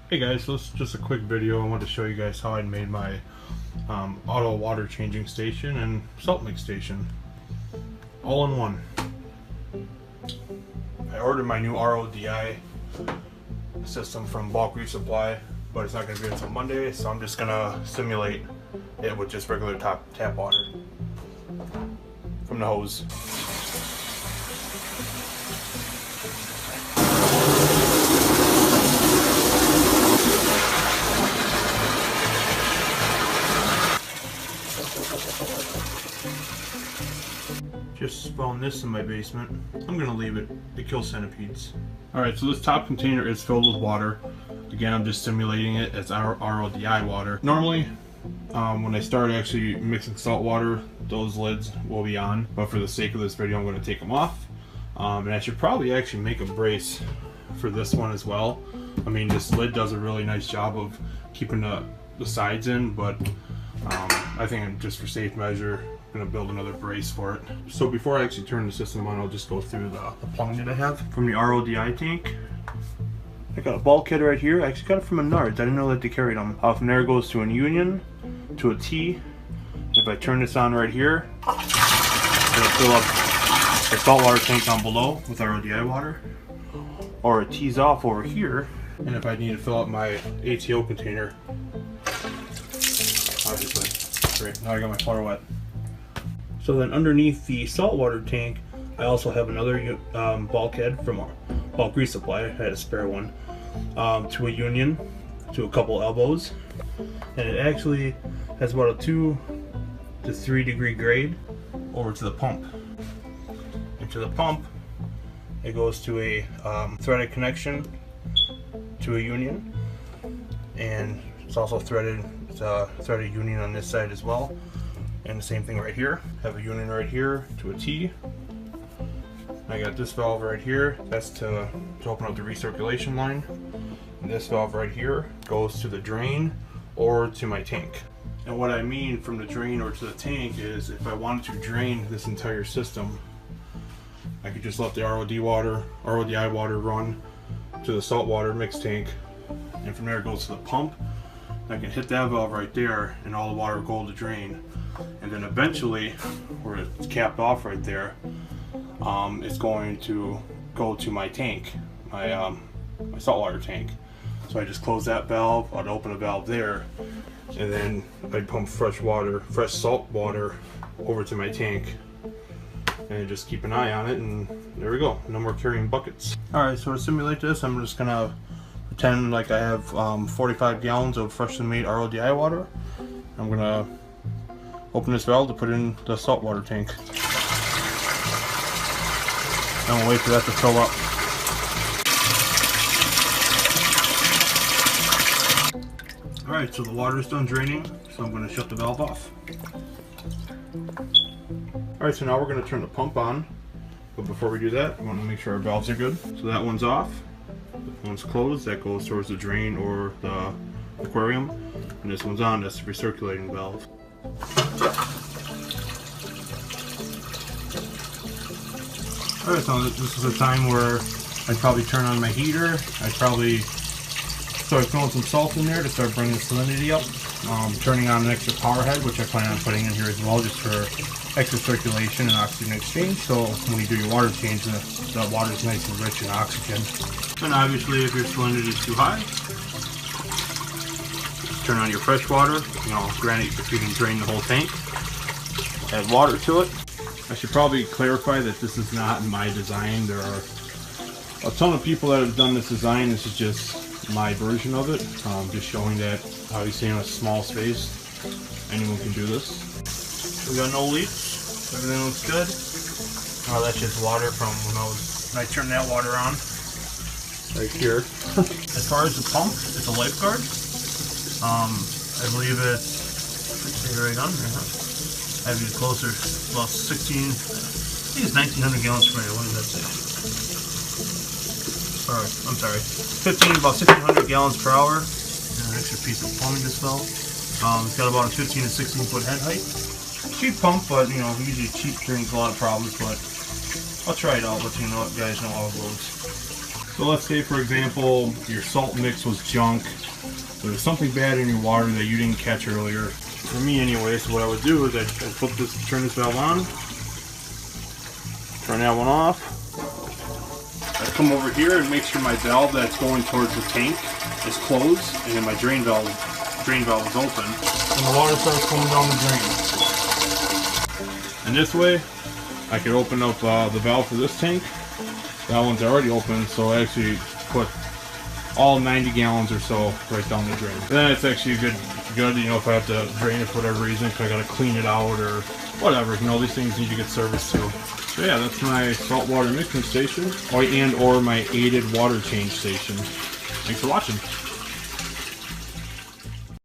Hey guys, so this is just a quick video. I wanted to show you guys how I made my auto water changing station and salt mix station all in one. I ordered my new RODI system from bulk resupply, but it's not going to be until Monday, so I'm just going to simulate it with just regular tap water from the hose. Just found this in my basement. I'm gonna leave it to kill centipedes. Alright, so this top container is filled with water. Again, I'm just simulating it as our RODI water. Normally, when I start actually mixing salt water, those lids will be on, but for the sake of this video, I'm gonna take them off. And I should probably actually make a brace for this one as well. I mean, this lid does a really nice job of keeping the sides in, but I think just for safe measure, I'm gonna build another brace for it. So before I actually turn the system on, I'll just go through the plumbing that I have from the RODI tank. I got a bulkhead right here. I actually got it from Menards. I didn't know that they carried them. From there it goes to a union, to a T. If I turn this on right here, it'll fill up the saltwater tank down below with RODI water. Or it tees off over here. And if I need to fill up my ATO container, obviously. Great, now I got my floor wet. So then underneath the saltwater tank, I also have another bulkhead from our bulk resupply. I had a spare one, to a union, to a couple elbows, and it actually has about a 2 to 3 degree grade over to the pump. And to the pump, it goes to a threaded connection to a union, and it's also threaded. It's a threaded union on this side as well. And the same thing right here. Have a union right here to a T. I got this valve right here. That's to open up the recirculation line. And this valve right here goes to the drain or to my tank. And what I mean from the drain or to the tank is if I wanted to drain this entire system, I could just let the RODI water run to the saltwater mix tank. And from there it goes to the pump. I can hit that valve right there and all the water will go to the drain. And then eventually, where it's capped off right there, it's going to go to my tank, my saltwater tank. So I just close that valve, I'd open a valve there, and then I'd pump fresh salt water over to my tank. And just keep an eye on it, and there we go, no more carrying buckets. Alright, so to simulate this, I'm just gonna pretend like I have 45 gallons of freshly made RODI water. I'm gonna open this valve to put in the saltwater tank. And we'll wait for that to fill up. Alright, so the water is done draining, so I'm going to shut the valve off. Alright, so now we're going to turn the pump on. But before we do that, we want to make sure our valves are good. So that one's off. That one's closed. That goes towards the drain or the aquarium. And this one's on. That's the recirculating valve. Alright, so this is a time where I'd probably turn on my heater. I'd probably start throwing some salt in there to start bringing the salinity up. Turning on an extra power head, which I plan on putting in here as well, just for extra circulation and oxygen exchange. So when you do your water change, the water is nice and rich in oxygen. And obviously, if your salinity is too high, turn on your fresh water. You know, granted, if you can drain the whole tank, add water to it. I should probably clarify that this is not my design. There are a ton of people that have done this design. This is just my version of it. Just showing that obviously in a small space, anyone can do this. We got no leaks. Everything looks good. Oh, that's just water from when I turned that water on right here. As far as the pump, it's a lifeguard. I believe it's right on there. I have you closer, about 16, I think it's 1900 gallons per minute. What does that say? I'm sorry, about 1600 gallons per hour. And an extra piece of plumbing this valve. It's got about a 15 to 16 foot head height. Cheap pump, but you know, usually cheap brings a lot of problems, but I'll try it out, let you know, guys know how it goes. So let's say, for example, your salt mix was junk. There's something bad in your water that you didn't catch earlier. For me anyway, so what I would do is I'd turn this valve on, turn that one off. I come over here and make sure my valve that's going towards the tank is closed, and then my drain valve is open, and the water starts going down the drain. And this way, I could open up the valve for this tank. That one's already open, so I actually put all 90 gallons or so right down the drain. And then it's actually good, you know, if I have to drain it for whatever reason, if I gotta clean it out or whatever. You know, these things need to get serviced too. So yeah, that's my saltwater mixing station, or my aided water change station. Thanks for watching.